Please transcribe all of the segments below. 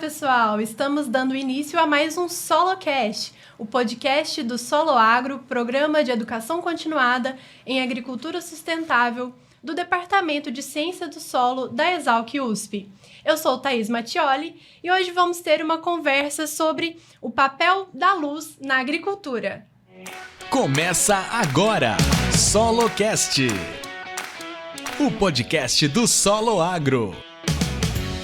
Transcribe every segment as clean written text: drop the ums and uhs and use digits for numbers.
pessoal! Estamos dando início a mais um SoloCast, o podcast do Solo Agro, programa de educação continuada em agricultura sustentável do Departamento de Ciência do Solo da Exalc USP. Eu sou Thaís Mattioli e hoje vamos ter uma conversa sobre o papel da luz na agricultura. Começa agora, SoloCast, o podcast do Solo Agro,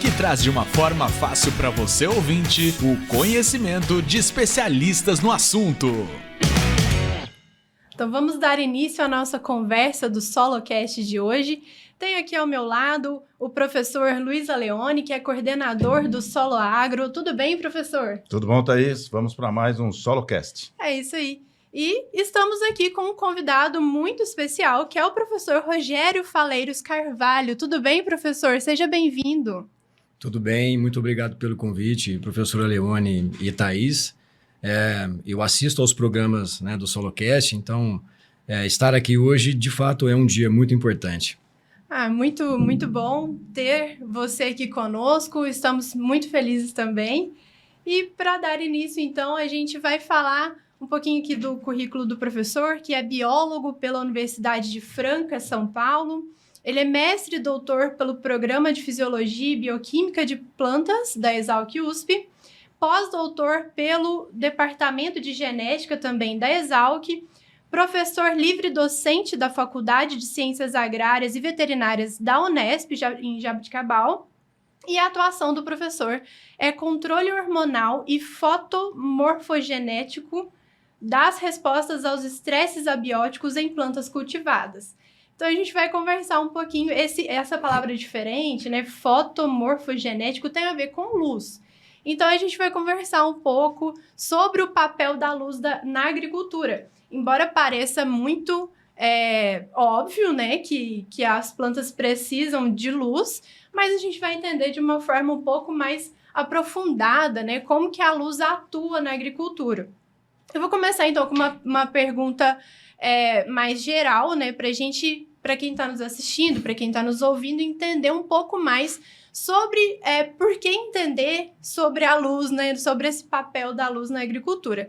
que traz de uma forma fácil para você ouvinte o conhecimento de especialistas no assunto. Então vamos dar início à nossa conversa do SoloCast de hoje. Tenho aqui ao meu lado o professor Luiz Aleone, que é coordenador do Solo Agro. Tudo bem, professor? Tudo bom, Thaís? Vamos para mais um SoloCast. É isso aí. E estamos aqui com um convidado muito especial, que é o professor Rogério Faleiros Carvalho. Tudo bem, professor? Seja bem-vindo. Tudo bem, muito obrigado pelo convite, professor Aleone e Thaís. Eu assisto aos programas, do SoloCast, então estar aqui hoje, de fato, é um dia muito importante. Muito bom ter você aqui conosco, estamos muito felizes também. E para dar início, então, a gente vai falar um pouquinho aqui do currículo do professor, que é biólogo pela Universidade de Franca, São Paulo. Ele é mestre e doutor pelo Programa de Fisiologia e Bioquímica de Plantas da Exalc USP, pós-doutor pelo Departamento de Genética também da Exalc, professor livre-docente da Faculdade de Ciências Agrárias e Veterinárias da Unesp, em Jaboticabal, e a atuação do professor é controle hormonal e fotomorfogenético das respostas aos estresses abióticos em plantas cultivadas. Então, a gente vai conversar um pouquinho, essa palavra diferente, fotomorfogenético, tem a ver com luz. Então, a gente vai conversar um pouco sobre o papel da luz na agricultura. Embora pareça muito óbvio, que as plantas precisam de luz, mas a gente vai entender de uma forma um pouco mais aprofundada, como que a luz atua na agricultura. Eu vou começar, então, com uma pergunta mais geral, para quem está nos assistindo, para quem está nos ouvindo, entender um pouco mais sobre por que entender sobre a luz, sobre esse papel da luz na agricultura.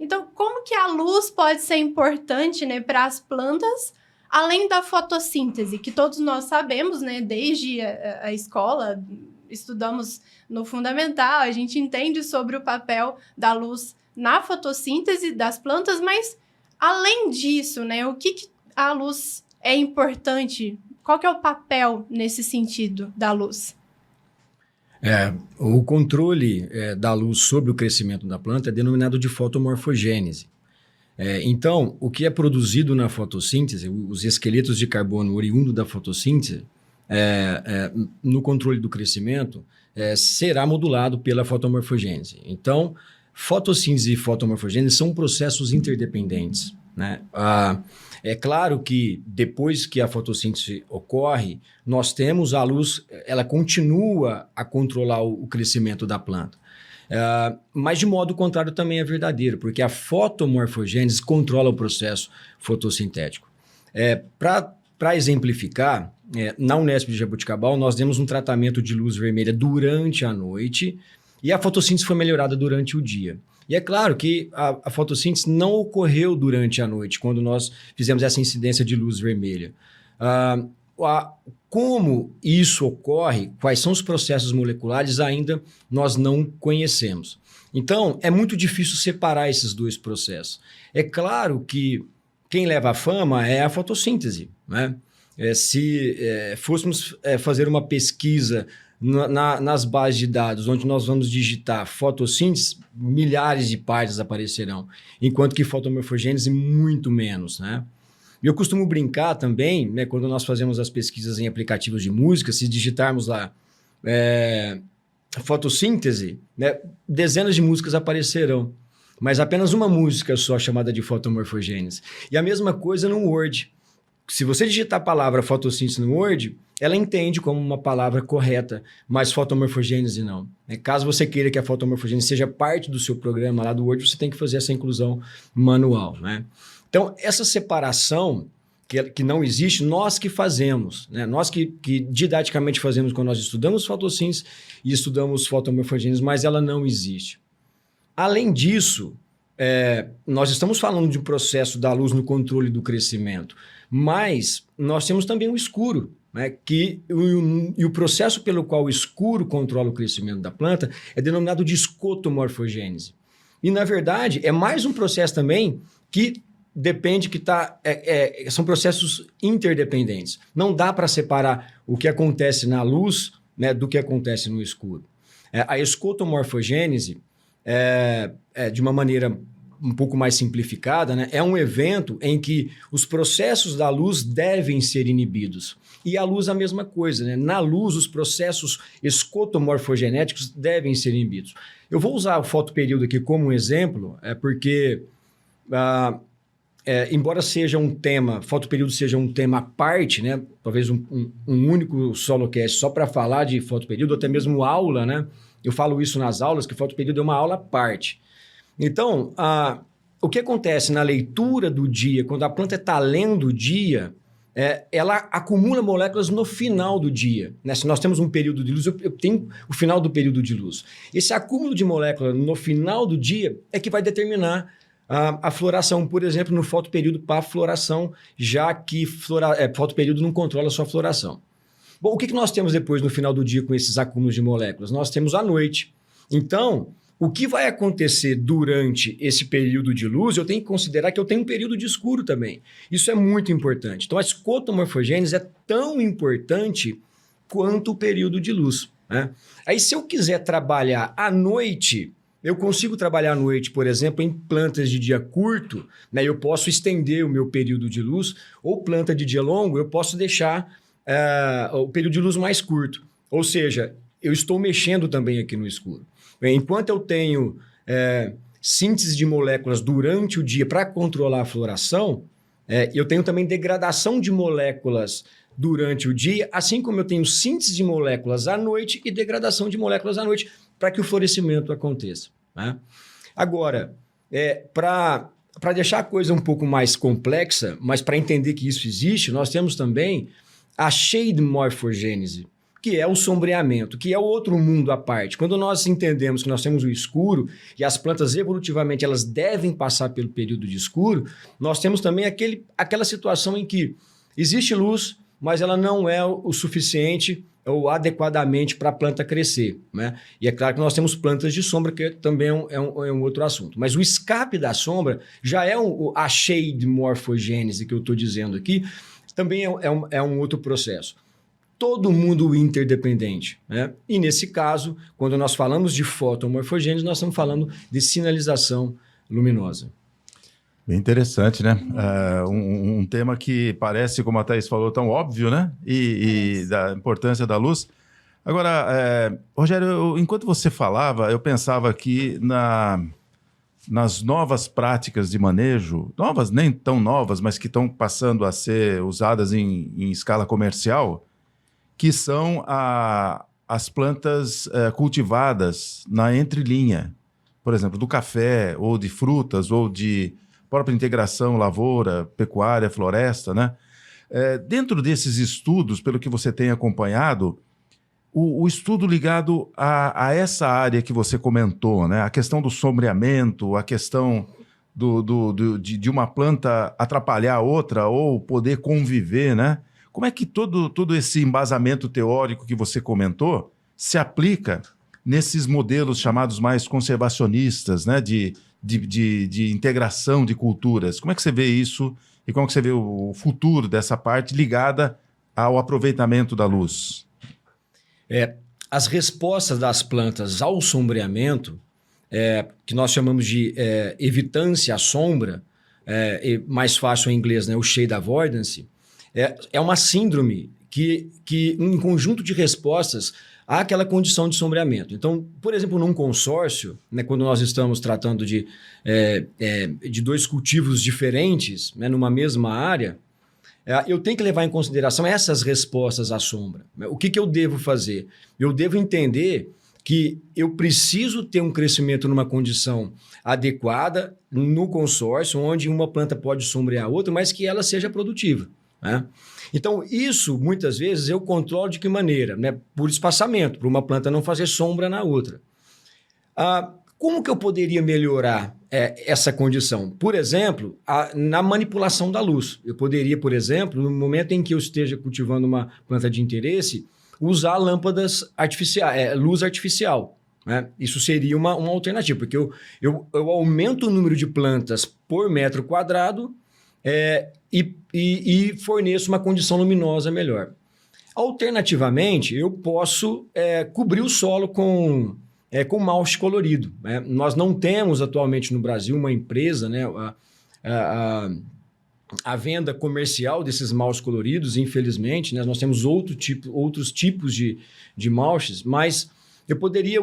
Então, como que a luz pode ser importante para as plantas, além da fotossíntese, que todos nós sabemos, desde a escola, estudamos no fundamental, a gente entende sobre o papel da luz na fotossíntese das plantas, mas além disso, o que a luz é importante? Qual que é o papel nesse sentido da luz? O controle da luz sobre o crescimento da planta é denominado de fotomorfogênese. Então, o que é produzido na fotossíntese, os esqueletos de carbono oriundo da fotossíntese, no controle do crescimento, será modulado pela fotomorfogênese. Então, fotossíntese e fotomorfogênese são processos interdependentes. É claro que depois que a fotossíntese ocorre, nós temos a luz, ela continua a controlar o crescimento da planta. Mas de modo contrário também é verdadeiro, porque a fotomorfogênese controla o processo fotossintético. Para exemplificar, na Unesp de Jaboticabal nós demos um tratamento de luz vermelha durante a noite e a fotossíntese foi melhorada durante o dia. E é claro que a fotossíntese não ocorreu durante a noite, quando nós fizemos essa incidência de luz vermelha. Como isso ocorre, quais são os processos moleculares, ainda nós não conhecemos. Então, é muito difícil separar esses dois processos. É claro que quem leva a fama é a fotossíntese. Se fôssemos fazer uma pesquisa nas bases de dados, onde nós vamos digitar fotossíntese, milhares de páginas aparecerão, enquanto que fotomorfogênese, muito menos. E eu costumo brincar também, quando nós fazemos as pesquisas em aplicativos de música, se digitarmos lá fotossíntese, dezenas de músicas aparecerão, mas apenas uma música só chamada de fotomorfogênese. E a mesma coisa no Word. Se você digitar a palavra fotossíntese no Word, ela entende como uma palavra correta, mas fotomorfogênese não. Caso você queira que a fotomorfogênese seja parte do seu programa lá do Word, você tem que fazer essa inclusão manual. Então, essa separação que não existe, nós que fazemos, né? Nós que didaticamente fazemos quando nós estudamos fotossíntese e estudamos fotomorfogênese, mas ela não existe. Além disso, nós estamos falando de um processo da luz no controle do crescimento, mas nós temos também o escuro, né? E o processo pelo qual o escuro controla o crescimento da planta é denominado de escotomorfogênese. E, na verdade, é mais um processo também que depende, são processos interdependentes. Não dá para separar o que acontece na luz, né, do que acontece no escuro. A escotomorfogênese, de uma maneira um pouco mais simplificada, né, é um evento em que os processos da luz devem ser inibidos. E a luz a mesma coisa, né? Na luz, os processos escotomorfogenéticos devem ser inibidos. Eu vou usar o fotoperíodo aqui como um exemplo, porque, embora seja um tema, fotoperíodo seja um tema à parte, né? Talvez um único solocast só para falar de fotoperíodo, ou até mesmo aula, né? Eu falo isso nas aulas, que fotoperíodo é uma aula à parte. Então, o que acontece na leitura do dia, quando a planta está lendo o dia, ela acumula moléculas no final do dia, né? Se nós temos um período de luz, eu tenho o final do período de luz. Esse acúmulo de moléculas no final do dia é que vai determinar a floração, por exemplo, no fotoperíodo para floração, já que fotoperíodo não controla a sua floração. Bom, o que nós temos depois no final do dia com esses acúmulos de moléculas? Nós temos a noite. Então, o que vai acontecer durante esse período de luz, eu tenho que considerar que eu tenho um período de escuro também. Isso é muito importante. Então, a escotomorfogênese é tão importante quanto o período de luz, né? Aí, se eu quiser trabalhar à noite, eu consigo trabalhar à noite, por exemplo, em plantas de dia curto, né? Eu posso estender o meu período de luz, ou planta de dia longo, eu posso deixar o período de luz mais curto. Ou seja, eu estou mexendo também aqui no escuro. Enquanto eu tenho síntese de moléculas durante o dia para controlar a floração, eu tenho também degradação de moléculas durante o dia, assim como eu tenho síntese de moléculas à noite e degradação de moléculas à noite para que o florescimento aconteça, né? Agora, para deixar a coisa um pouco mais complexa, mas para entender que isso existe, nós temos também a shade morfogênese, que é o sombreamento, que é o outro mundo à parte. Quando nós entendemos que nós temos o escuro e as plantas evolutivamente elas devem passar pelo período de escuro, nós temos também aquela situação em que existe luz, mas ela não é o suficiente ou adequadamente para a planta crescer, né? E é claro que nós temos plantas de sombra, que também é um outro assunto. Mas o escape da sombra já é a shade morfogênese que eu estou dizendo aqui, também é um outro processo. Todo mundo interdependente, né? E nesse caso, quando nós falamos de fotomorfogênese, nós estamos falando de sinalização luminosa. Bem interessante, né? Um tema que parece, como a Thaís falou, tão óbvio, né? E da importância da luz. Agora, Rogério, enquanto você falava, eu pensava aqui nas novas práticas de manejo, novas, nem tão novas, mas que estão passando a ser usadas em escala comercial, que são as plantas cultivadas na entrelinha, por exemplo, do café, ou de frutas, ou de própria integração lavoura, pecuária, floresta, né? Dentro desses estudos, pelo que você tem acompanhado, o estudo ligado a essa área que você comentou, né? A questão do sombreamento, a questão de uma planta atrapalhar a outra ou poder conviver, né? Como é que todo esse embasamento teórico que você comentou se aplica nesses modelos chamados mais conservacionistas, né? De integração de culturas? Como é que você vê isso e como é que você vê o futuro dessa parte ligada ao aproveitamento da luz? As respostas das plantas ao sombreamento, que nós chamamos de evitância à sombra, mais fácil em inglês, né? O shade avoidance, é uma síndrome que um conjunto de respostas àquela condição de sombreamento. Então, por exemplo, num consórcio, né, quando nós estamos tratando de dois cultivos diferentes, né, numa mesma área, eu tenho que levar em consideração essas respostas à sombra. O que eu devo fazer? Eu devo entender que eu preciso ter um crescimento numa condição adequada no consórcio, onde uma planta pode sombrear a outra, mas que ela seja produtiva. né? Então, isso, muitas vezes, eu controlo de que maneira? Né? Por espaçamento, para uma planta não fazer sombra na outra. Como que eu poderia melhorar essa condição? Por exemplo, na manipulação da luz. Eu poderia, por exemplo, no momento em que eu esteja cultivando uma planta de interesse, usar lâmpadas artificiais, luz artificial. Né? Isso seria uma alternativa, porque eu aumento o número de plantas por metro quadrado e forneço uma condição luminosa melhor. Alternativamente, eu posso cobrir o solo com malte colorido. Né? Nós não temos atualmente no Brasil uma empresa, né, a venda comercial desses maltes coloridos, infelizmente, né? Nós temos outros tipos de maltes, mas eu poderia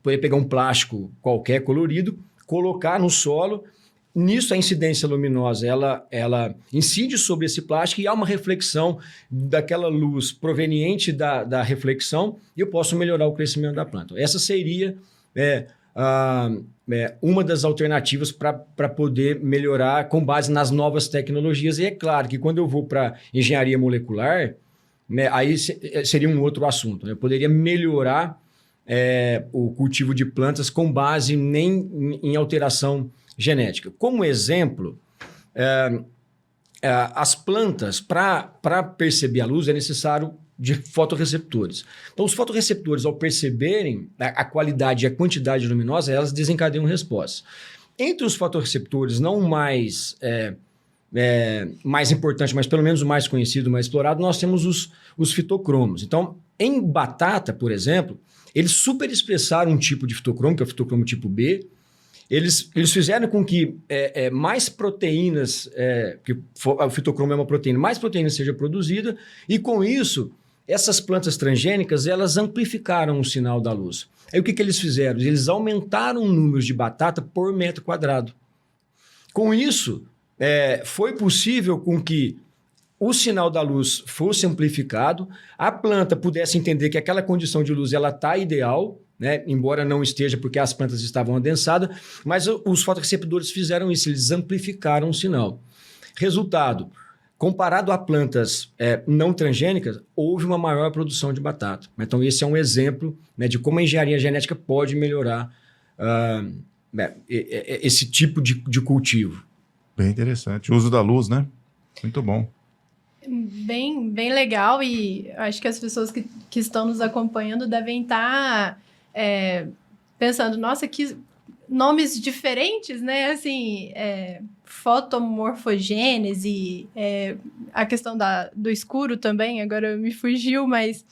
pegar um plástico qualquer colorido, colocar no solo. Nisso, a incidência luminosa ela incide sobre esse plástico e há uma reflexão daquela luz proveniente da reflexão e eu posso melhorar o crescimento da planta. Essa seria uma das alternativas para poder melhorar com base nas novas tecnologias. E é claro que quando eu vou para engenharia molecular, né, aí seria um outro assunto. Né? Eu poderia melhorar o cultivo de plantas com base em alteração genética. Como exemplo, as plantas, para perceber a luz, é necessário de fotorreceptores. Então, os fotorreceptores, ao perceberem a qualidade e a quantidade luminosa, elas desencadeiam respostas. Entre os fotorreceptores, não o mais importante, mas pelo menos o mais conhecido, mais explorado, nós temos os fitocromos. Então, em batata, por exemplo, eles superexpressaram um tipo de fitocromo, que é o fitocromo tipo B. Eles fizeram com que mais proteínas, que o fitocromo é uma proteína, mais proteínas seja produzida, e com isso, essas plantas transgênicas, elas amplificaram o sinal da luz. Aí o que eles fizeram? Eles aumentaram o número de batata por metro quadrado. Com isso, foi possível com que o sinal da luz fosse amplificado, a planta pudesse entender que aquela condição de luz está ideal, né? Embora não esteja porque as plantas estavam adensadas, mas os fotorreceptores fizeram isso, eles amplificaram o sinal. Resultado, comparado a plantas não transgênicas, houve uma maior produção de batata. Então, esse é um exemplo, né, de como a engenharia genética pode melhorar esse tipo de cultivo. Bem interessante. O uso da luz, né? Muito bom. Bem, bem legal, e acho que as pessoas que estão nos acompanhando devem estar pensando, nossa, que nomes diferentes, né? Assim, fotomorfogênese, a questão do escuro também, agora me fugiu, mas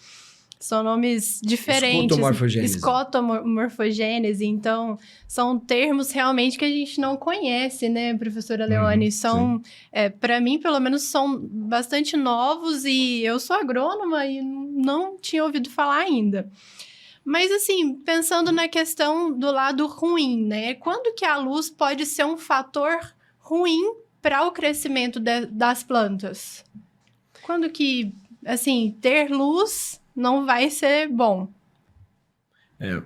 são nomes diferentes. Escotomorfogênese. Então, são termos realmente que a gente não conhece, né, professora Leone? São, para mim, pelo menos, são bastante novos e eu sou agrônoma e não tinha ouvido falar ainda. Mas, assim, pensando na questão do lado ruim, né? Quando que a luz pode ser um fator ruim para o crescimento das plantas? Quando que, assim, ter luz não vai ser bom?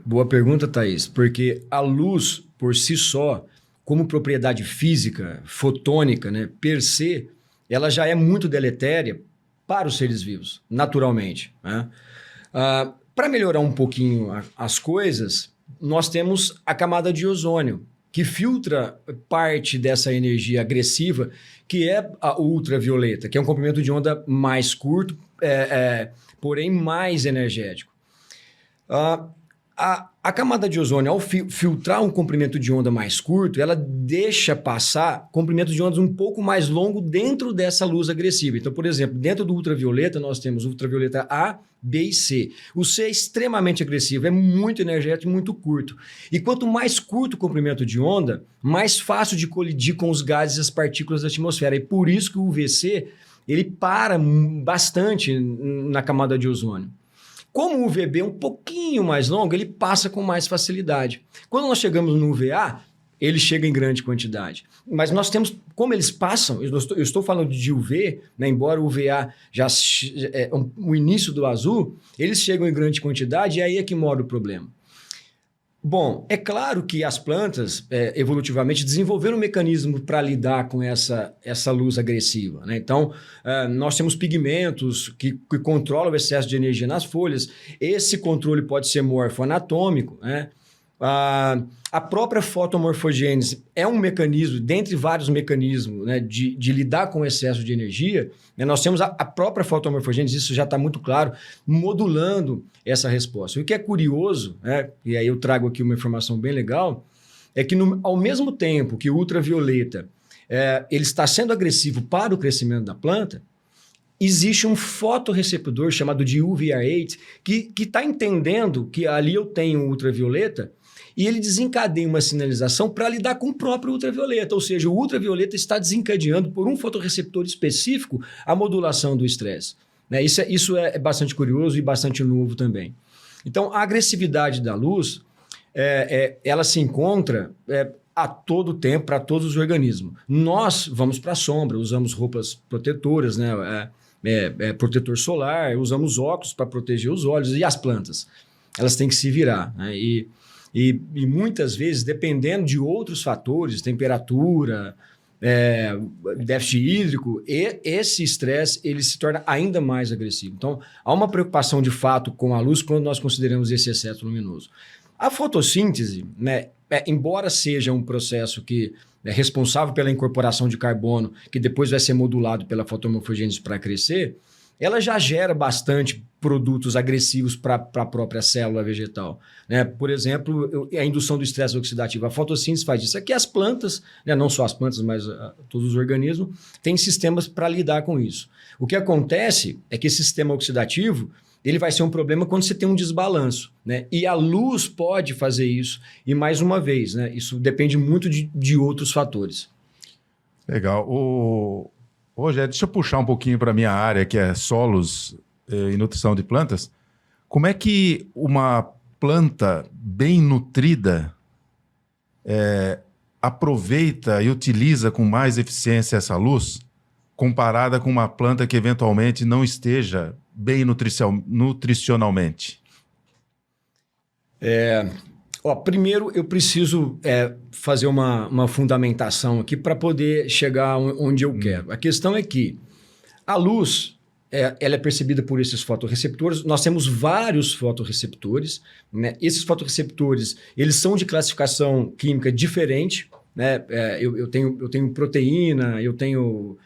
Boa pergunta, Thaís, porque a luz, por si só, como propriedade física, fotônica, né, per se, ela já é muito deletéria para os seres vivos, naturalmente, né? Para melhorar um pouquinho as coisas, nós temos a camada de ozônio, que filtra parte dessa energia agressiva, que é a ultravioleta, que é um comprimento de onda mais curto, porém mais energético. A camada de ozônio, ao filtrar um comprimento de onda mais curto, ela deixa passar comprimento de ondas um pouco mais longo dentro dessa luz agressiva. Então, por exemplo, dentro do ultravioleta, nós temos ultravioleta A, B e C. O C é extremamente agressivo, é muito energético e muito curto. E quanto mais curto o comprimento de onda, mais fácil de colidir com os gases e as partículas da atmosfera. E por isso que o UVC, ele para bastante na camada de ozônio. Como o UVB é um pouquinho mais longo, ele passa com mais facilidade. Quando nós chegamos no UVA, ele chega em grande quantidade. Mas nós temos, como eles passam, eu estou falando de UV, né, embora o UVA já o início do azul, eles chegam em grande quantidade e aí é que mora o problema. Bom, é claro que as plantas, evolutivamente, desenvolveram um mecanismo para lidar com essa luz agressiva, né? Então, nós temos pigmentos que controlam o excesso de energia nas folhas. Esse controle pode ser morfoanatômico, né? A própria fotomorfogênese é um mecanismo, dentre vários mecanismos, né, de lidar com o excesso de energia, né? Nós temos a própria fotomorfogênese, isso já está muito claro, modulando essa resposta. O que é curioso, né, e aí eu trago aqui uma informação bem legal, é que ao mesmo tempo que o ultravioleta ele está sendo agressivo para o crescimento da planta, existe um fotorreceptor chamado de UVR8 que está entendendo que ali eu tenho ultravioleta e ele desencadeia uma sinalização para lidar com o próprio ultravioleta, ou seja, o ultravioleta está desencadeando por um fotorreceptor específico a modulação do estresse. Né? Isso é bastante curioso e bastante novo também. Então, a agressividade da luz, ela se encontra a todo tempo para todos os organismos. Nós vamos para a sombra, usamos roupas protetoras, né? Protetor solar, usamos óculos para proteger os olhos, e as plantas, elas têm que se virar, né? E muitas vezes, dependendo de outros fatores, temperatura, déficit hídrico, esse estresse ele se torna ainda mais agressivo. Então, há uma preocupação de fato com a luz quando nós consideramos esse excesso luminoso. A fotossíntese, né, embora seja um processo que é responsável pela incorporação de carbono, que depois vai ser modulado pela fotomorfogênese para crescer, ela já gera bastante produtos agressivos para a própria célula vegetal. Né? Por exemplo, a indução do estresse oxidativo. A fotossíntese faz isso. Aqui as plantas, né, não só as plantas, mas todos os organismos, têm sistemas para lidar com isso. O que acontece é que esse sistema oxidativo ele vai ser um problema quando você tem um desbalanço, né? E a luz pode fazer isso. E mais uma vez, né, isso depende muito de outros fatores. Legal. Rogério, deixa eu puxar um pouquinho para a minha área, que é solos e nutrição de plantas. Como é que uma planta bem nutrida aproveita e utiliza com mais eficiência essa luz, comparada com uma planta que eventualmente não esteja bem nutricionalmente? Primeiro eu preciso fazer uma fundamentação aqui para poder chegar onde eu quero. A questão é que a luz ela é percebida por esses fotorreceptores. Nós temos vários fotorreceptores, né? Esses fotorreceptores eles são de classificação química diferente, né? Eu tenho proteína, eu tenho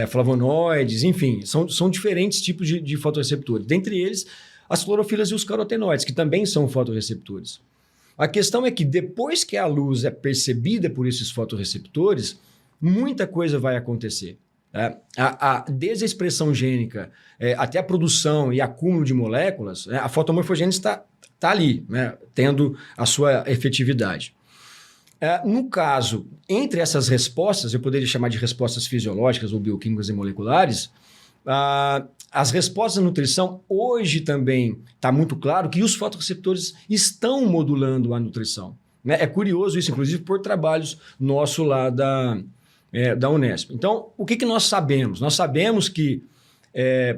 flavonoides, enfim, são diferentes tipos de fotorreceptores. Dentre eles, as clorofilas e os carotenoides, que também são fotorreceptores. A questão é que depois que a luz é percebida por esses fotorreceptores, muita coisa vai acontecer. Desde a expressão gênica até a produção e acúmulo de moléculas, a fotomorfogênese está ali, né, tendo a sua efetividade. No caso, entre essas respostas, eu poderia chamar de respostas fisiológicas ou bioquímicas e moleculares, as respostas à nutrição, hoje também está muito claro que os fotorreceptores estão modulando a nutrição. Né? É curioso isso, inclusive, por trabalhos nossos lá da Unesp. Então, o que nós sabemos? Nós sabemos que,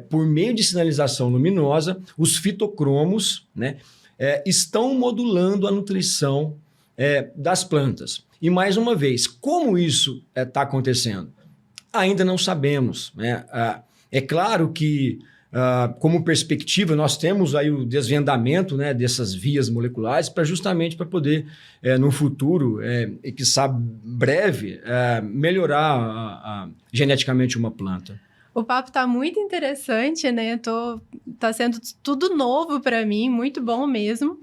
por meio de sinalização luminosa, os fitocromos, né, estão modulando a nutrição das plantas. E, mais uma vez, como isso está acontecendo? Ainda não sabemos, né? É claro que, como perspectiva, nós temos aí o desvendamento, né, dessas vias moleculares justamente para poder, no futuro, e que sabe breve, melhorar geneticamente uma planta. O papo está muito interessante, né? Tá sendo tudo novo para mim, muito bom mesmo.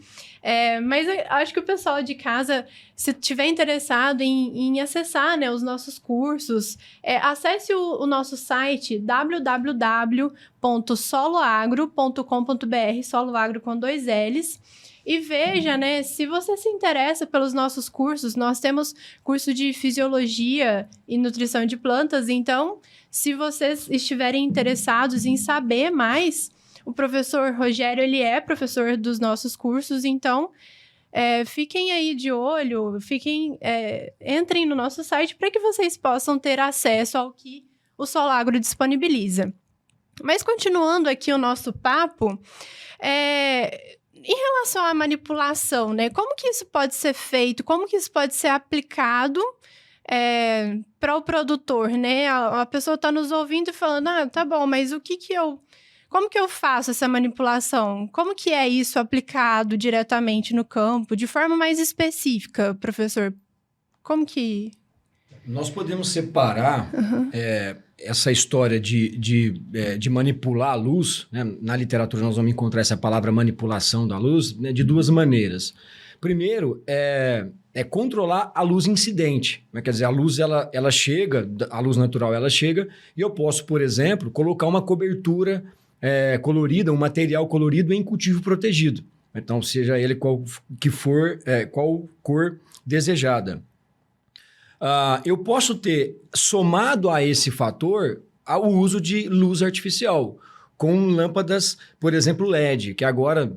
Mas eu acho que o pessoal de casa, se tiver interessado em acessar, né, os nossos cursos, acesse o nosso site www.soloagro.com.br, soloagro com 2 L's, e veja, né, se você se interessa pelos nossos cursos. Nós temos curso de fisiologia e nutrição de plantas, então, se vocês estiverem interessados em saber mais, o professor Rogério, ele é professor dos nossos cursos, então fiquem aí de olho, entrem no nosso site para que vocês possam ter acesso ao que o Solagro disponibiliza. Mas continuando aqui o nosso papo, em relação à manipulação, né? Como que isso pode ser feito? Como que isso pode ser aplicado para o produtor, né? A pessoa está nos ouvindo e falando, tá bom, mas como que eu faço essa manipulação? Como que é isso aplicado diretamente no campo, de forma mais específica, professor? Como que... Nós podemos separar essa história de manipular a luz, né? Na literatura nós vamos encontrar essa palavra manipulação da luz, né? De duas maneiras. Primeiro, é controlar a luz incidente, né? Quer dizer, a luz ela chega, a luz natural ela chega, e eu posso, por exemplo, colocar uma cobertura colorida, um material colorido em cultivo protegido. Então, seja ele qual cor desejada. Eu posso ter, somado a esse fator, o uso de luz artificial, com lâmpadas, por exemplo, LED, que agora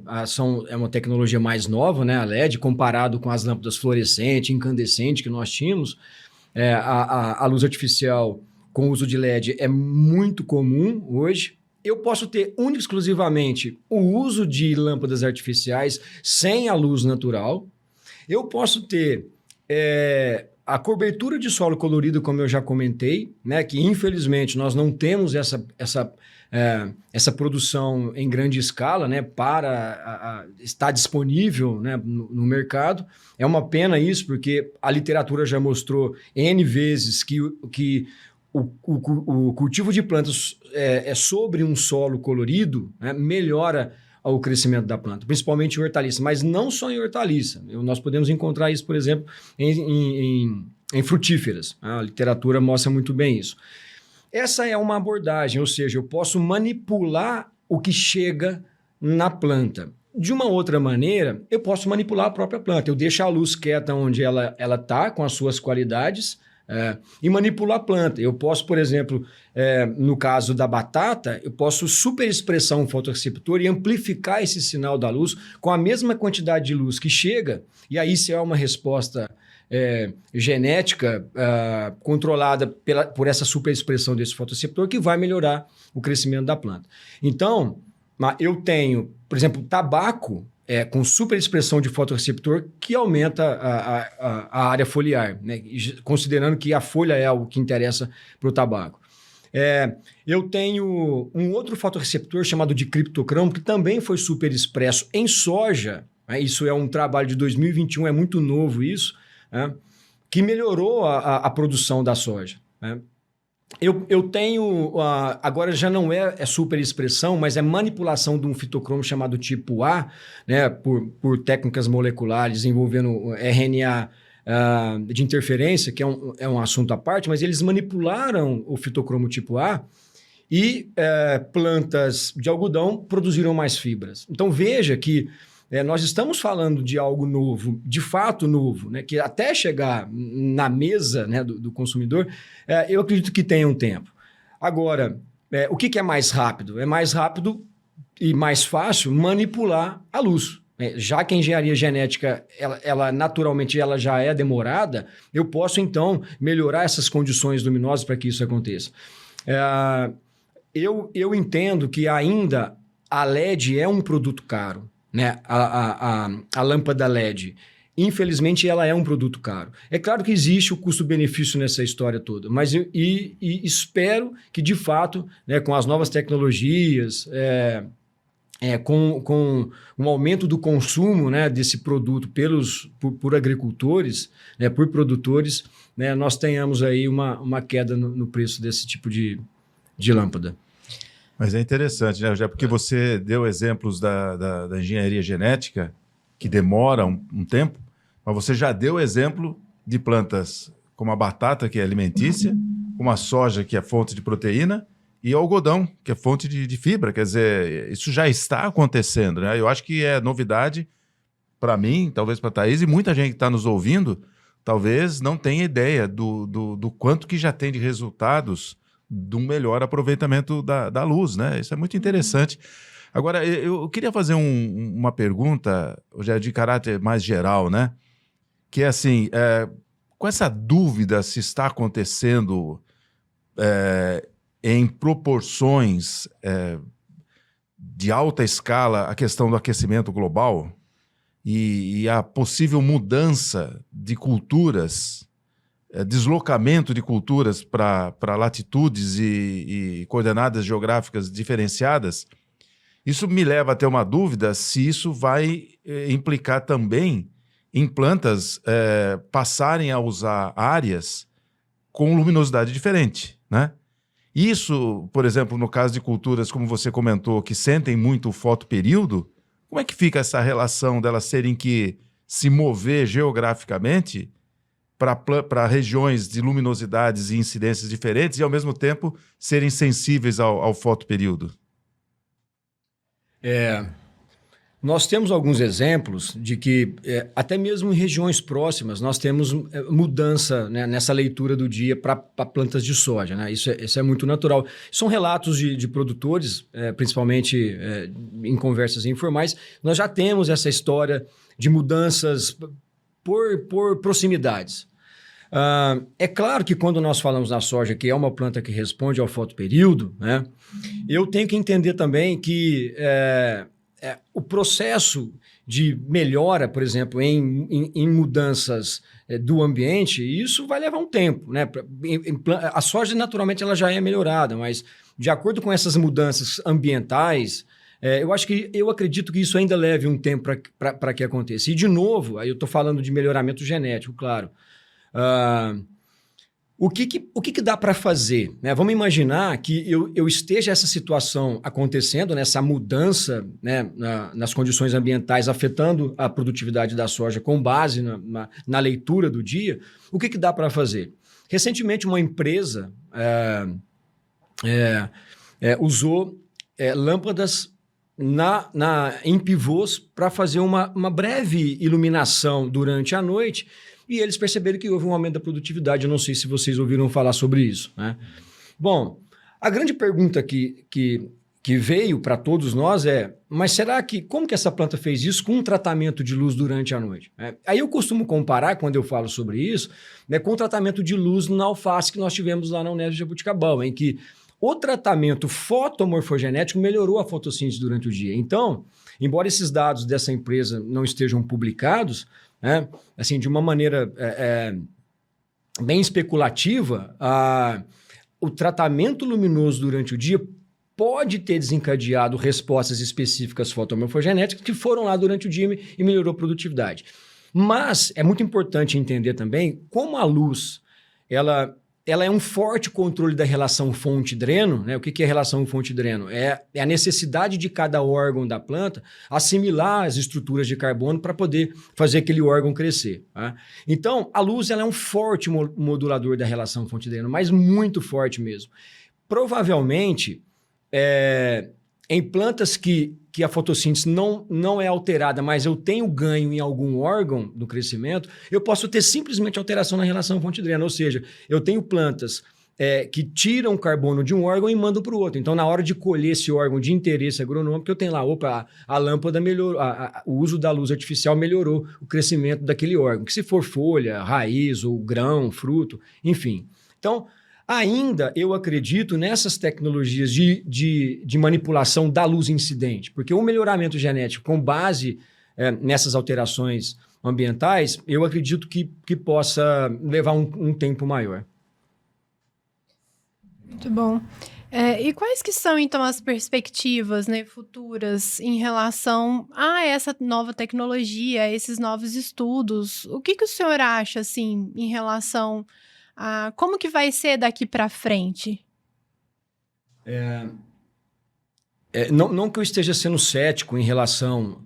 é uma tecnologia mais nova, né? A LED, comparado com as lâmpadas fluorescentes, incandescentes que nós tínhamos, a luz artificial com uso de LED é muito comum hoje. Eu posso ter única e exclusivamente o uso de lâmpadas artificiais sem a luz natural. Eu posso ter a cobertura de solo colorido, como eu já comentei, né, que infelizmente nós não temos essa produção em grande escala, né, para estar disponível, né, no mercado. É uma pena isso, porque a literatura já mostrou N vezes que o cultivo de plantas sobre um solo colorido, né, melhora o crescimento da planta, principalmente em hortaliça, mas não só em hortaliça. Nós podemos encontrar isso, por exemplo, em frutíferas. A literatura mostra muito bem isso. Essa é uma abordagem, ou seja, eu posso manipular o que chega na planta. De uma outra maneira, eu posso manipular a própria planta. Eu deixo a luz quieta onde ela está, com as suas qualidades, e manipular a planta. Eu posso, por exemplo, no caso da batata, eu posso superexpressar um fotorreceptor e amplificar esse sinal da luz com a mesma quantidade de luz que chega, e aí se é uma resposta genética controlada por essa superexpressão desse fotorreceptor que vai melhorar o crescimento da planta. Então, eu tenho, por exemplo, tabaco com superexpressão de fotorreceptor que aumenta a área foliar, né? Considerando que a folha é algo que interessa para o tabaco. Eu tenho um outro fotorreceptor chamado de criptocromo, que também foi superexpresso em soja, né? Isso é um trabalho de 2021, é muito novo isso, né? Que melhorou a produção da soja, né? Eu tenho, agora já não é superexpressão, mas é manipulação de um fitocromo chamado tipo A, né, por técnicas moleculares envolvendo RNA de interferência, que é um assunto à parte, mas eles manipularam o fitocromo tipo A e plantas de algodão produziram mais fibras. Então veja que nós estamos falando de algo novo, de fato novo, né, que até chegar na mesa, né, do consumidor, eu acredito que tenha um tempo. Agora, o que é mais rápido? É mais rápido e mais fácil manipular a luz. Já que a engenharia genética, ela naturalmente ela já é demorada, eu posso então melhorar essas condições luminosas para que isso aconteça. Eu entendo que ainda a LED é um produto caro. Né? A lâmpada LED, infelizmente, ela é um produto caro. É claro que existe o custo-benefício nessa história toda, mas e espero que, de fato, né, com as novas tecnologias, com um aumento do consumo, né, desse produto por agricultores, né, por produtores, né, nós tenhamos aí uma queda no preço desse tipo de lâmpada. Mas é interessante, né, já porque você deu exemplos da engenharia genética, que demora um tempo, mas você já deu exemplo de plantas como a batata, que é alimentícia, como a soja, que é fonte de proteína, e o algodão, que é fonte de fibra. Quer dizer, isso já está acontecendo, né? Eu acho que é novidade para mim, talvez para a Thaís, e muita gente que está nos ouvindo, talvez não tenha ideia do quanto que já tem de resultados de um melhor aproveitamento da luz, né? Isso é muito interessante. Agora, eu queria fazer uma pergunta, já de caráter mais geral, né? Que é assim, com essa dúvida se está acontecendo em proporções de alta escala a questão do aquecimento global e a possível mudança de culturas, deslocamento de culturas para latitudes e coordenadas geográficas diferenciadas, isso me leva a ter uma dúvida se isso vai implicar também em plantas passarem a usar áreas com luminosidade diferente, né? Isso, por exemplo, no caso de culturas, como você comentou, que sentem muito o fotoperíodo, como é que fica essa relação delas terem que se mover geograficamente para regiões de luminosidades e incidências diferentes e, ao mesmo tempo, serem sensíveis ao fotoperíodo? Nós temos alguns exemplos de que, até mesmo em regiões próximas, nós temos mudança, né, nessa leitura do dia para plantas de soja, né? Isso é muito natural. São relatos de produtores, principalmente em conversas informais. Nós já temos essa história de mudanças por proximidades. É claro que quando nós falamos na soja, que é uma planta que responde ao fotoperíodo, né, eu tenho que entender também que o processo de melhora, por exemplo, em mudanças do ambiente, isso vai levar um tempo, né? A soja, naturalmente, ela já é melhorada, mas de acordo com essas mudanças ambientais, eu acredito que isso ainda leve um tempo para que aconteça. E, de novo, aí eu estou falando de melhoramento genético, claro. O que dá para fazer, né? Vamos imaginar que eu esteja essa situação acontecendo, né? Essa mudança, né? Nas condições ambientais afetando a produtividade da soja com base na leitura do dia. O que dá para fazer? Recentemente, uma empresa usou lâmpadas em pivôs para fazer uma breve iluminação durante a noite. E eles perceberam que houve um aumento da produtividade. Eu não sei se vocês ouviram falar sobre isso, né? Bom, a grande pergunta que veio para todos nós mas como que essa planta fez isso com um tratamento de luz durante a noite? Aí eu costumo comparar, quando eu falo sobre isso, né, com o tratamento de luz na alface que nós tivemos lá na Unesp de Jaboticabal, em que o tratamento fotomorfogenético melhorou a fotossíntese durante o dia. Então, embora esses dados dessa empresa não estejam publicados, assim, de uma maneira bem especulativa, o tratamento luminoso durante o dia pode ter desencadeado respostas específicas fotomorfogenéticas que foram lá durante o dia e melhorou a produtividade. Mas é muito importante entender também como a luz ela é um forte controle da relação fonte-dreno, né? O que é relação fonte-dreno? É a necessidade de cada órgão da planta assimilar as estruturas de carbono para poder fazer aquele órgão crescer, tá? Então, a luz ela é um forte modulador da relação fonte-dreno, mas muito forte mesmo. Provavelmente, em plantas que a fotossíntese não é alterada, mas eu tenho ganho em algum órgão do crescimento, eu posso ter simplesmente alteração na relação fonte-dreno. Ou seja, eu tenho plantas que tiram carbono de um órgão e mandam para o outro. Então, na hora de colher esse órgão de interesse agronômico, eu tenho lá, a lâmpada melhorou, o uso da luz artificial melhorou o crescimento daquele órgão, que se for folha, raiz ou grão, fruto, enfim. Então, ainda eu acredito nessas tecnologias de manipulação da luz incidente, porque o melhoramento genético com base nessas alterações ambientais, eu acredito que possa levar um tempo maior. Muito bom. E quais que são, então, as perspectivas, né, futuras em relação a essa nova tecnologia, a esses novos estudos? O que o senhor acha, assim, em relação a como que vai ser daqui para frente? Não que eu esteja sendo cético em relação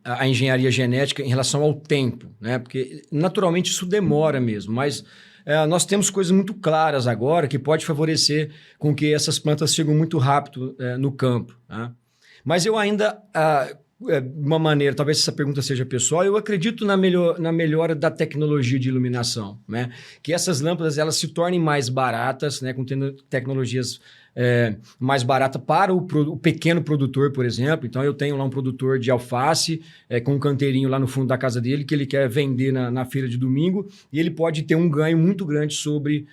à engenharia genética, em relação ao tempo, né? Porque naturalmente isso demora mesmo, mas nós temos coisas muito claras agora que pode favorecer com que essas plantas cheguem muito rápido no campo, tá? Mas eu ainda, de uma maneira, talvez essa pergunta seja pessoal, eu acredito na melhora da tecnologia de iluminação, né? Que essas lâmpadas elas se tornem mais baratas, né? Com tecnologias mais baratas para o pequeno produtor, por exemplo. Então, eu tenho lá um produtor de alface com um canteirinho lá no fundo da casa dele que ele quer vender na feira de domingo e ele pode ter um ganho muito grande sobre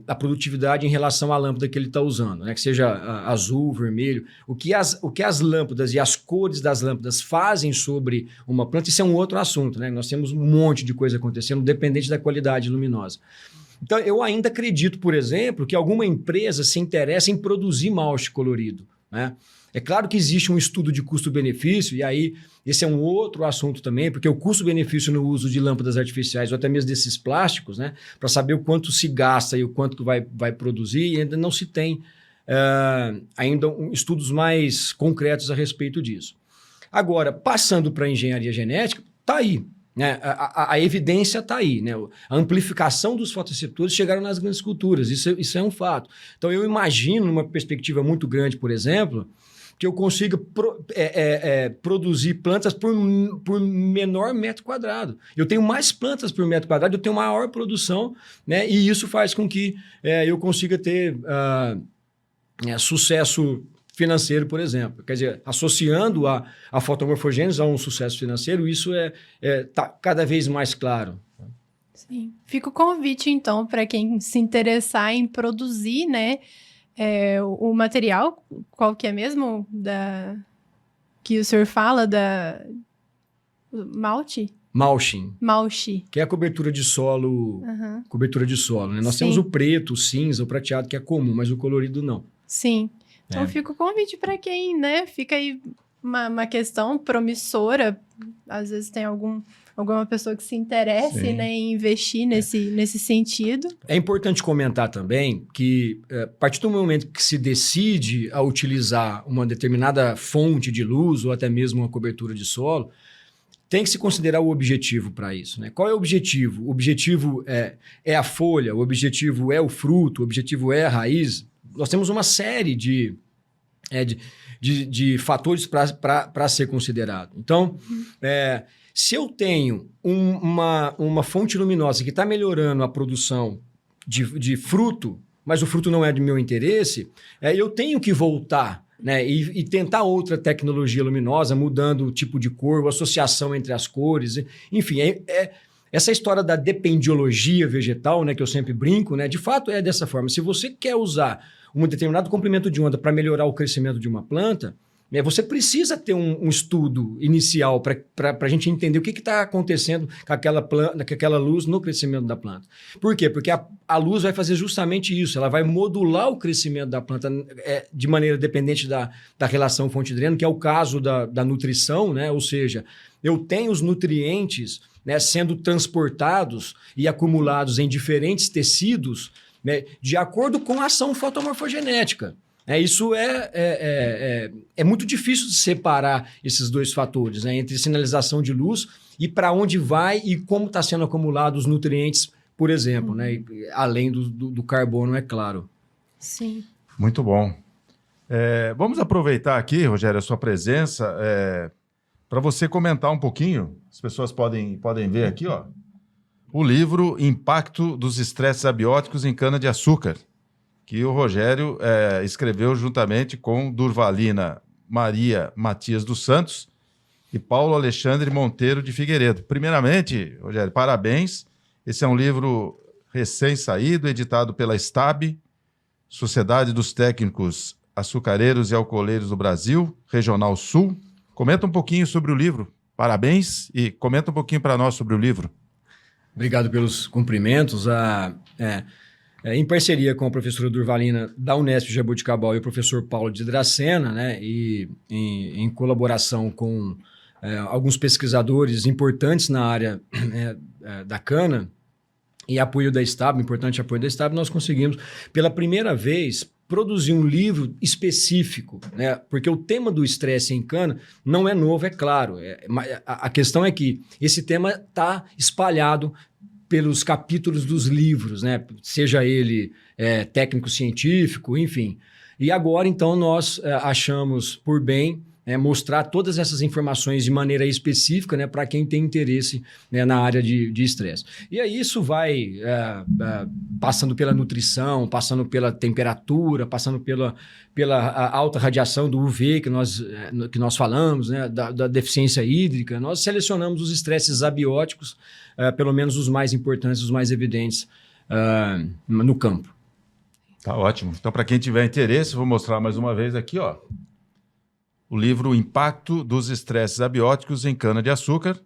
a produtividade em relação à lâmpada que ele está usando, né? Que seja azul, vermelho. O que as lâmpadas e as cores das lâmpadas fazem sobre uma planta, isso é um outro assunto, né? Nós temos um monte de coisa acontecendo, dependente da qualidade luminosa. Então, eu ainda acredito, por exemplo, que alguma empresa se interessa em produzir malte colorido, né? É claro que existe um estudo de custo-benefício, e aí esse é um outro assunto também, porque o custo-benefício no uso de lâmpadas artificiais, ou até mesmo desses plásticos, né, para saber o quanto se gasta e o quanto que vai produzir, e ainda não se tem ainda estudos mais concretos a respeito disso. Agora, passando para a engenharia genética, está aí. Né? A evidência está aí, né? A amplificação dos fotoreceptores chegaram nas grandes culturas, isso é um fato. Então, eu imagino, numa perspectiva muito grande, por exemplo, que eu consiga produzir plantas por menor metro quadrado. Eu tenho mais plantas por metro quadrado, eu tenho maior produção, né? E isso faz com que eu consiga ter sucesso financeiro, por exemplo. Quer dizer, associando a fotomorfogênese a um sucesso financeiro, isso tá cada vez mais claro. Sim. Fica o convite, então, para quem se interessar em produzir, né, o material, qual que é mesmo que o senhor fala, malte? Mulching. Que é a cobertura de solo, né? Nós temos o preto, o cinza, o prateado, que é comum, mas o colorido não. Sim. Então fica o convite para quem, né, fica aí uma questão promissora, às vezes tem alguma pessoa que se interesse, né, em investir nesse sentido. É importante comentar também que, a partir do momento que se decide a utilizar uma determinada fonte de luz ou até mesmo uma cobertura de solo, tem que se considerar o objetivo para isso, né? Qual é o objetivo? O objetivo é a folha, o objetivo é o fruto, o objetivo é a raiz. Nós temos uma série de fatores para ser considerado. Então, se eu tenho uma fonte luminosa que está melhorando a produção de fruto, mas o fruto não é do meu interesse, eu tenho que voltar, né, e tentar outra tecnologia luminosa, mudando o tipo de cor, a associação entre as cores, enfim, essa história da dependiologia vegetal, né, que eu sempre brinco, né, de fato é dessa forma. Se você quer usar um determinado comprimento de onda para melhorar o crescimento de uma planta, você precisa ter um estudo inicial para a gente entender o que está acontecendo com aquela luz no crescimento da planta. Por quê? Porque a luz vai fazer justamente isso, ela vai modular o crescimento da planta de maneira dependente da relação fonte-dreno, que é o caso da nutrição, né? Ou seja, eu tenho os nutrientes, né, sendo transportados e acumulados em diferentes tecidos, né, de acordo com a ação fotomorfogenética. Isso é muito difícil de separar esses dois fatores, né, entre sinalização de luz e para onde vai e como está sendo acumulados os nutrientes, por exemplo, né, além do carbono, é claro. Sim. Muito bom. Vamos aproveitar aqui, Rogério, a sua presença, para você comentar um pouquinho. As pessoas podem ver aqui, ó, o livro Impacto dos Estresses Abióticos em Cana-de-Açúcar, que o Rogério escreveu juntamente com Durvalina Maria Matias dos Santos e Paulo Alexandre Monteiro de Figueiredo. Primeiramente, Rogério, parabéns. Esse é um livro recém-saído, editado pela STAB, Sociedade dos Técnicos Açucareiros e Alcooleiros do Brasil, Regional Sul. Comenta um pouquinho sobre o livro. Parabéns e comenta um pouquinho para nós sobre o livro. Obrigado pelos cumprimentos. Em parceria com a professora Durvalina da Unesp Jaboticabal e o professor Paulo de Dracena, né, e em colaboração com alguns pesquisadores importantes na área da cana e apoio da STAB, importante apoio da STAB, nós conseguimos, pela primeira vez, produzir um livro específico, né, porque o tema do estresse em cana não é novo, é claro. A questão é que esse tema está espalhado pelos capítulos dos livros, né? Seja ele técnico-científico, enfim. E agora, então, nós achamos por bem mostrar todas essas informações de maneira específica, né, para quem tem interesse, né, na área de estresse. E aí isso vai passando pela nutrição, passando pela temperatura, passando pela alta radiação do UV que nós falamos, né, da deficiência hídrica. Nós selecionamos os estresses abióticos, pelo menos os mais importantes, os mais evidentes, no campo. Tá ótimo. Então, para quem tiver interesse, vou mostrar mais uma vez aqui, ó, o livro O Impacto dos Estresses Abióticos em Cana-de-Açúcar,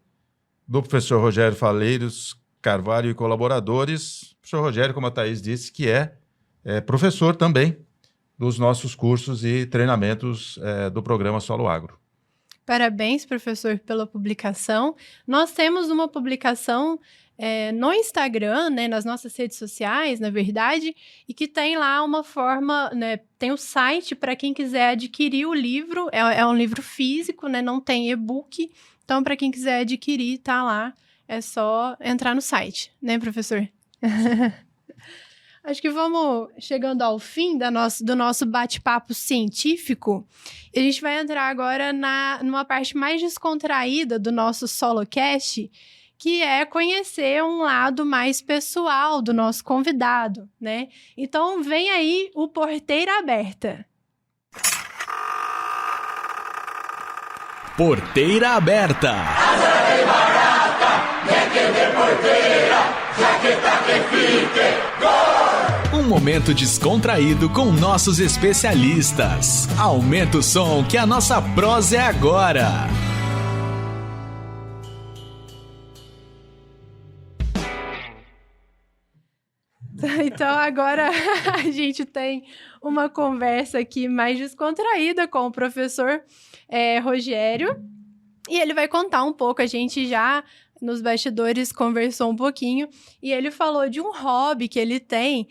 do professor Rogério Faleiros Carvalho e colaboradores. O professor Rogério, como a Thaís disse, que é professor também dos nossos cursos e treinamentos do programa Solo Agro. Parabéns, professor, pela publicação. Nós temos uma publicação no Instagram, né, nas nossas redes sociais, na verdade, e que tem lá uma forma, né, tem o site para quem quiser adquirir o livro, é um livro físico, né, não tem e-book, então para quem quiser adquirir, tá lá, é só entrar no site, né, professor? Acho que vamos chegando ao fim do nosso bate-papo científico. E a gente vai entrar agora numa parte mais descontraída do nosso SoloCast, que é conhecer um lado mais pessoal do nosso convidado, né? Então, vem aí o Porteira Aberta. Porteira Aberta. Um momento descontraído com nossos especialistas. Aumenta o som que a nossa prosa é agora. Então, agora a gente tem uma conversa aqui mais descontraída com o professor Rogério. E ele vai contar um pouco, a gente já nos bastidores conversou um pouquinho, e ele falou de um hobby que ele tem,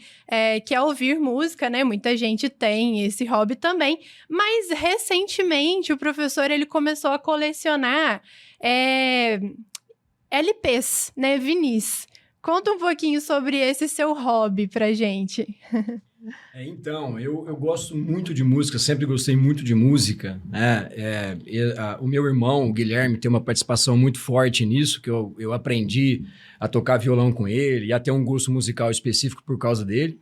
que é ouvir música, né? Muita gente tem esse hobby também, mas recentemente o professor ele começou a colecionar LPs, né? Vinis. Conta um pouquinho sobre esse seu hobby pra gente. Então, eu gosto muito de música, sempre gostei muito de música, né? O meu irmão, o Guilherme, tem uma participação muito forte nisso, que eu aprendi a tocar violão com ele e a ter um gosto musical específico por causa dele.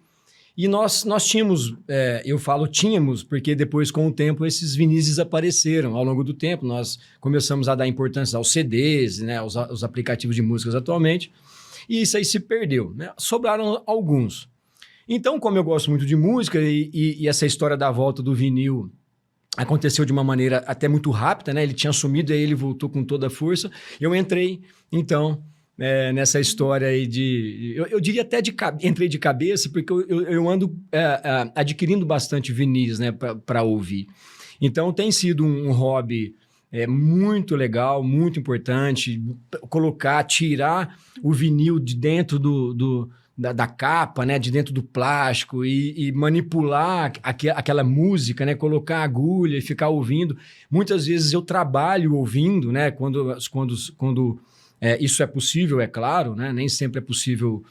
E nós tínhamos, eu falo tínhamos, porque depois, com o tempo, esses vinis desapareceram. Ao longo do tempo, nós começamos a dar importância aos CDs, né? Aos aplicativos de músicas atualmente, e isso aí se perdeu, né? Sobraram alguns. Então, como eu gosto muito de música e essa história da volta do vinil aconteceu de uma maneira até muito rápida, né? Ele tinha sumido e aí ele voltou com toda a força. Eu entrei, então, nessa história aí eu diria até entrei de cabeça, porque eu ando adquirindo bastante vinis, né? Para ouvir. Então, tem sido um hobby muito legal, muito importante, tirar o vinil de dentro da capa, né, de dentro do plástico e manipular aquela música, né, colocar a agulha e ficar ouvindo. Muitas vezes eu trabalho ouvindo, né, quando isso é possível, é claro, né, nem sempre é possível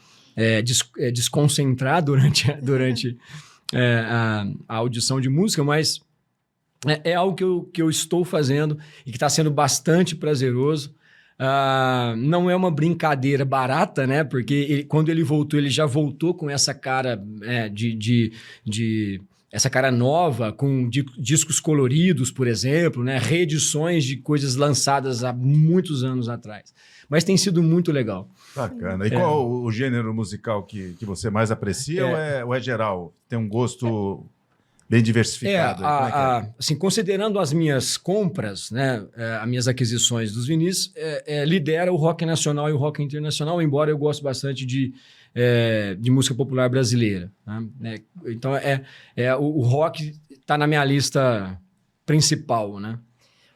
desconcentrar durante a audição de música, mas é algo que eu estou fazendo e que está sendo bastante prazeroso. Não é uma brincadeira barata, né? Porque quando ele voltou, ele já voltou com essa cara essa cara nova, com discos coloridos, por exemplo, né? Reedições de coisas lançadas há muitos anos atrás. Mas tem sido muito legal. Bacana. E qual o gênero musical que você mais aprecia ou é geral? Tem um gosto bem diversificado? Assim, considerando as minhas compras, né, as minhas aquisições dos vinis, lidera o rock nacional e o rock internacional, embora eu goste bastante de música popular brasileira, né? Então, o rock está na minha lista principal, né?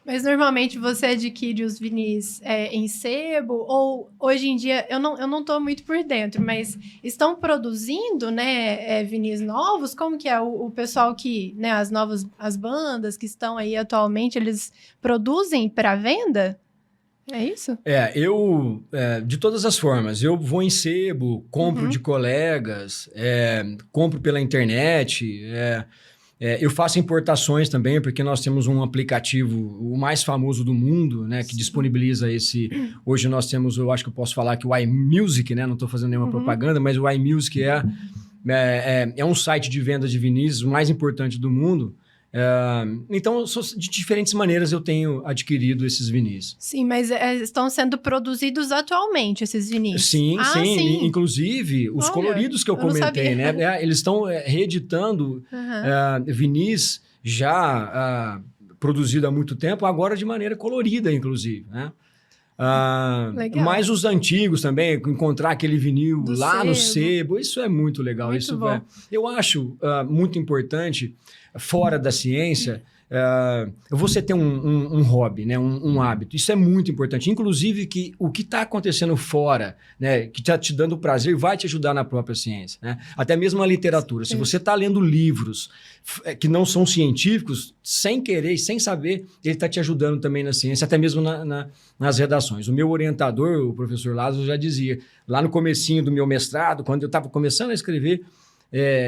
Mas normalmente você adquire os vinis em sebo ou hoje em dia, eu não tô muito por dentro, mas estão produzindo, né, vinis novos? Como que é o pessoal que, né, as bandas que estão aí atualmente, eles produzem para venda? É isso? De todas as formas, eu vou em sebo, compro de colegas, compro pela internet, eu faço importações também, porque nós temos um aplicativo, o mais famoso do mundo, né, que disponibiliza esse... Hoje nós temos, eu acho que eu posso falar que o iMusic, né, não estou fazendo nenhuma propaganda, mas o iMusic é um site de venda de vinis o mais importante do mundo. Então, de diferentes maneiras eu tenho adquirido esses vinis. Sim, mas estão sendo produzidos atualmente esses vinis? Sim. Inclusive, os coloridos que eu comentei, né? Eles estão reeditando vinis já produzido há muito tempo, agora de maneira colorida, inclusive, né? Mas os antigos também, encontrar aquele vinil do lá sebo. No sebo, isso é muito legal. Muito isso bom. Eu acho muito importante, fora da ciência, você ter um hobby, né? um hábito. Isso é muito importante. Inclusive, que o que está acontecendo fora, né? Que está te dando prazer, vai te ajudar na própria ciência. Né? Até mesmo a literatura. Sim. Se você está lendo livros que não são científicos, sem querer, sem saber, ele está te ajudando também na ciência, até mesmo nas redações. O meu orientador, o professor Lázaro, já dizia, lá no comecinho do meu mestrado, quando eu estava começando a escrever,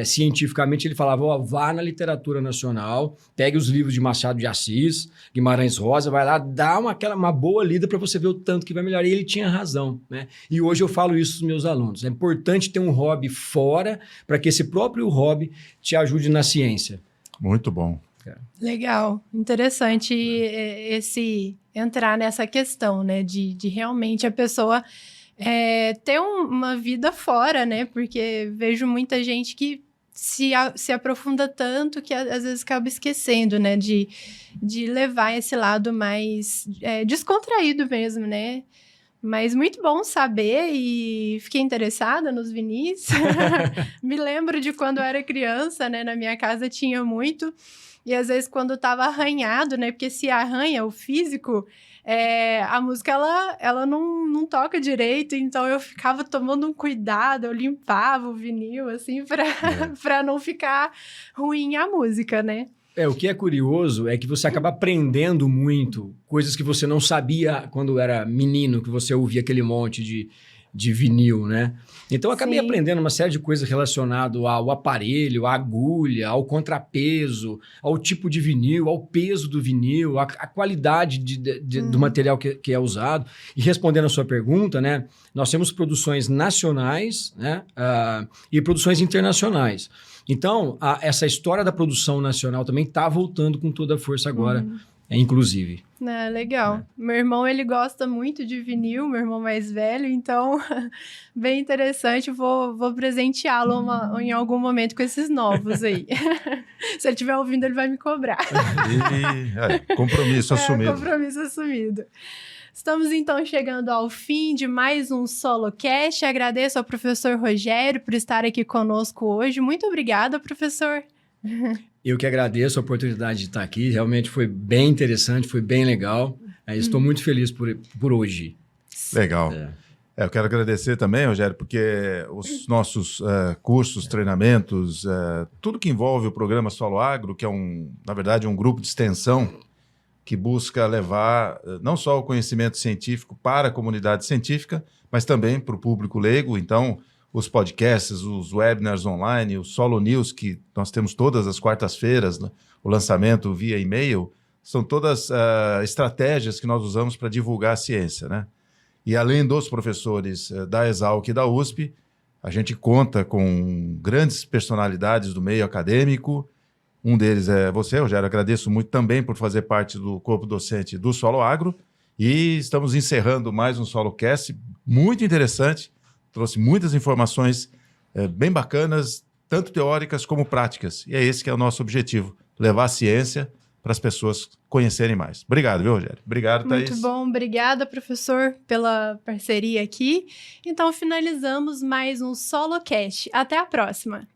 cientificamente, ele falava, vá na literatura nacional, pegue os livros de Machado de Assis, Guimarães Rosa, vai lá, dá uma boa lida para você ver o tanto que vai melhorar. E ele tinha razão, né? E hoje eu falo isso para os meus alunos. É importante ter um hobby fora para que esse próprio hobby te ajude na ciência. Muito bom. Legal, interessante entrar nessa questão, né? De realmente a pessoa... ter uma vida fora, né? Porque vejo muita gente que se aprofunda tanto que às vezes acaba esquecendo, né? De levar esse lado mais descontraído mesmo, né? Mas muito bom saber e fiquei interessada nos vinis. Me lembro de quando eu era criança, né? Na minha casa tinha muito. E às vezes quando estava arranhado, né? Porque se arranha o físico... a música, ela não toca direito, então eu ficava tomando um cuidado, eu limpava o vinil, assim, pra não ficar ruim a música, né? O que é curioso é que você acaba aprendendo muito, coisas que você não sabia quando era menino, que você ouvia aquele monte de vinil, né? Então, eu acabei aprendendo uma série de coisas relacionadas ao aparelho, à agulha, ao contrapeso, ao tipo de vinil, ao peso do vinil, à qualidade do material que é usado. E respondendo a sua pergunta, né? Nós temos produções nacionais, né? E produções internacionais. Então, essa história da produção nacional também está voltando com toda a força agora, inclusive. Legal. Meu irmão, ele gosta muito de vinil, meu irmão mais velho, então, bem interessante. Vou presenteá-lo em algum momento com esses novos aí. Se ele estiver ouvindo, ele vai me cobrar. Compromisso assumido. Compromisso assumido. Estamos, então, chegando ao fim de mais um SoloCast. Agradeço ao professor Rogério por estar aqui conosco hoje. Muito obrigada, professor. Eu que agradeço a oportunidade de estar aqui. Realmente foi bem interessante, foi bem legal. Estou muito feliz por hoje. Legal. Eu quero agradecer também, Rogério, porque os nossos cursos, treinamentos, tudo que envolve o programa Solo Agro, que é, na verdade, um grupo de extensão que busca levar não só o conhecimento científico para a comunidade científica, mas também para o público leigo. Então, os podcasts, os webinars online, o Solo News, que nós temos todas as quartas-feiras, né? O lançamento via e-mail, são todas estratégias que nós usamos para divulgar a ciência, né? E além dos professores da Exalc e da USP, a gente conta com grandes personalidades do meio acadêmico. Um deles é você, Rogério. Agradeço muito também por fazer parte do corpo docente do Solo Agro. E estamos encerrando mais um SoloCast muito interessante. Trouxe muitas informações bem bacanas, tanto teóricas como práticas. E é esse que é o nosso objetivo, levar a ciência para as pessoas conhecerem mais. Obrigado, viu, Rogério? Obrigado, Thaís. Muito bom. Obrigada, professor, pela parceria aqui. Então, finalizamos mais um SoloCast. Até a próxima.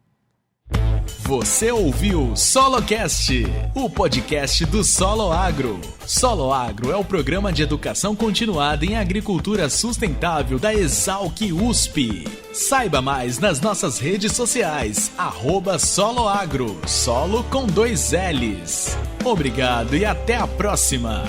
Você ouviu SoloCast, o podcast do Solo Agro. Solo Agro é o programa de educação continuada em agricultura sustentável da Exalc USP. Saiba mais nas nossas redes sociais, @soloagro, solo com 2 Ls. Obrigado e até a próxima!